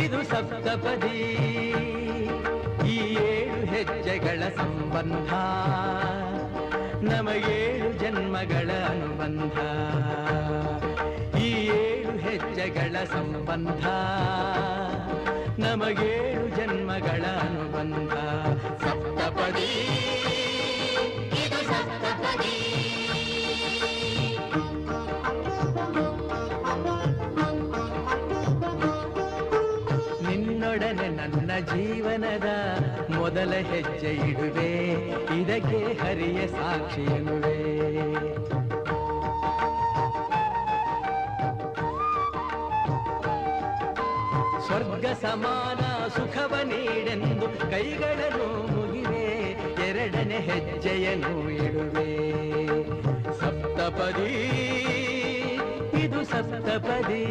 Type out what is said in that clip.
ಇದು ಸಪ್ತಪದಿ. ಈ 7 ಹೆಜ್ಜೆಗಳ ಸಂಬಂಧ ನಮಗೇಳು ಜನ್ಮಗಳ ಅನುಬಂಧ. ಈ 7 ಹೆಜ್ಜೆಗಳ ಸಂಬಂಧ ನಮಗೇಳು ಜನ್ಮಗಳ ಅನುಬಂಧ. ಸಪ್ತಪದಿ ಇದು ಸಪ್ತಪದಿ. ನಿನ್ನೊಡನೆ ನನ್ನ ಜೀವನದ ಮೊದಲ ಹೆಜ್ಜೆ ಇಡುವೆ, ಇದಕ್ಕೆ ಹರಿಯ ಸಾಕ್ಷಿ ಎನ್ನುವೆ. ಸ್ವರ್ಗ ಸಮಾನ ಸುಖವ ನೀಡೆಂದು ಕೈಗಳನ್ನು ಮುಗಿವೆ, ಎರಡನೇ ಹೆಜ್ಜೆಯನ್ನು ಇಡುವೆ. ಸಪ್ತಪದಿ ಇದು ಸಪ್ತಪದಿ.